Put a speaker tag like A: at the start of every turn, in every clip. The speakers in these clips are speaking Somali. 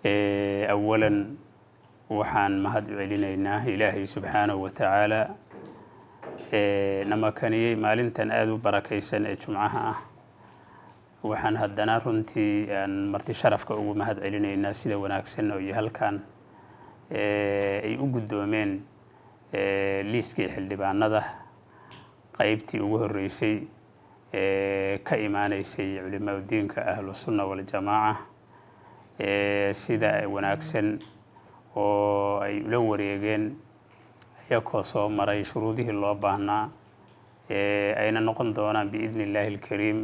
A: أولا waxaan mahad u celinaynaa ilaahay subxaanahu wa tacaala nama kaniyey maalintan aad u barakaysan ee jumcaha ah. waxaan haddana runtii aan marti sharafka ugu mahad celinaynaa sida wanaagsan oo iyo halkan ay u guddoomeen liiskii xildhibaanada qaybtii ugu horreysay ka imaanaysay culimada diinka ahlu sunna wal jamaaca sida wanaagsan oo ay ula wareegeen ayagoo soo maray shuruudihii loo baahnaa ayna noqon doonaan biidni illaahi alkariim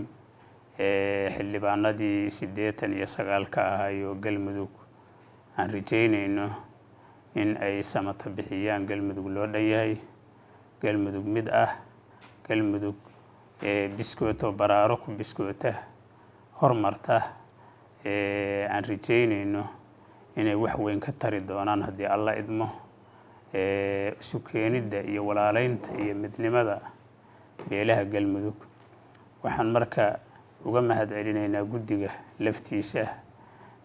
A: xildhibaanadii 89 ka ahaayoo galmudug aan rajaynayno in ay samata bixiyaan galmudug loo dhan yahay, galmudug mid ah, galmudug biskooto baraaro ku biskoota hormarta aan rajaynayno inay wax weyn ka tari doonaan haddii alla idmo isu keenidda iyo walaalaynta iyo midnimada beelaha galmudug. waxaan marka uga mahad celinaynaa guddiga laftiisa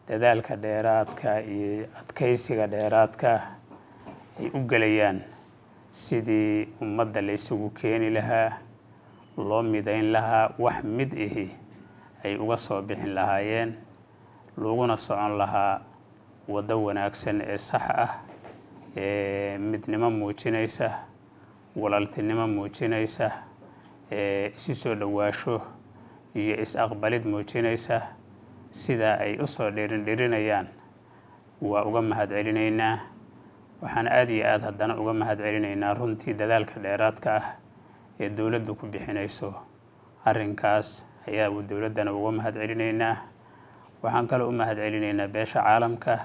A: dadaalka dheeraadka iyo adkaysiga dheeraadka ay u gelayaan sidii ummadda la isugu keeni lahaa, loo midayn lahaa, wax mid ahi ay uga soo bixin lahaayeen, looguna socon lahaa waddo wanaagsan ee sax ah midnimo muujinaysa, walaaltinimo muujinaysa, isu soo dhawaasho iyo is-aqbalid muujinaysa. sida ay u soo dhirinayaan waa uga mahad celinaynaa. waxaan aad iyo aad haddana uga mahad celinaynaa runtii dadaalka dheeraadka ah ee dowladdu ku bixinayso arrinkaas ayaa dowladdana uga mahad celinaynaa. waxaan kaloo u mahad celinaynaa beesha caalamka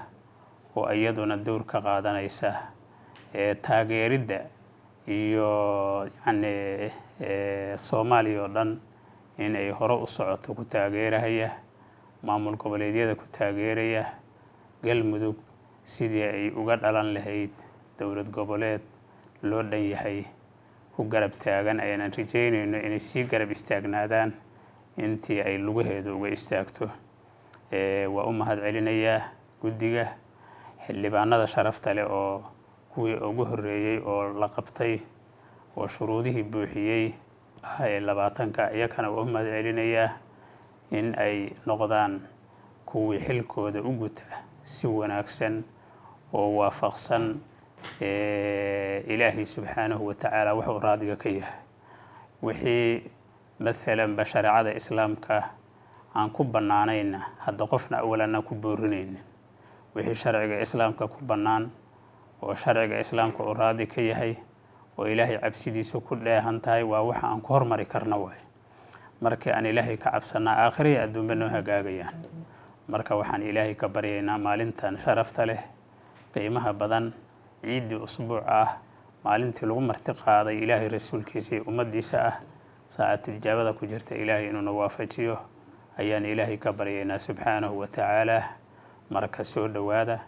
A: oo iyaduna dowr ka qaadanaysa taageeridda iyo Soomaaliya oo dhan in ay hore u socoto ku taageeraya, maamul goboleedyada ku taageeraya, galmudug sidii ay uga dhalan lahayd dowlad goboleed loo dhan yahay ku garab taagan. ayaan rajaynayno inay sii garab istaagnaadaan intii ay lugaheedu uga istaagto. waa u mahad celinayaa guddiga xildhibaanada sharafta leh oo kuwii ugu horreeyey oo la qabtay oo shuruudihii buuxiyey 20ka iyakana waa u mahad celinayaa in ay noqdaan kuwii xilkooda u guta si wanaagsan oo waafaqsan ilaahay subxaanahu wa tacaala wuxuu raadiga ka yahay. wixii maalan bashareecada islaamka aan ku bannaanayna hadda qofna awalana ku boorinaynin. wixii sharciga islaamka ku bannaan oo sharciga islaamka uu raadi ka yahay oo ilaahay cabsidiisa ku dheehan tahay waa waxa aan ku hormari karna waay. markii aan ilaahay ka cabsanaa aakhiro iyo adduunba noo hagaagayaan. marka waxaan ilaahay ka baryaynaa maalintan sharafta leh qiimaha badan ciidii usbuuc ah maalintii lagu marti qaaday ilaahay rasuulkiisa iyo ummaddiisa ah saacatul ijaabada ku jirta ilaahay inuu na waafajiyo ayaan ilaahay ka baryaynaa subxaanahu wa tacaala. marka soo dhowaada.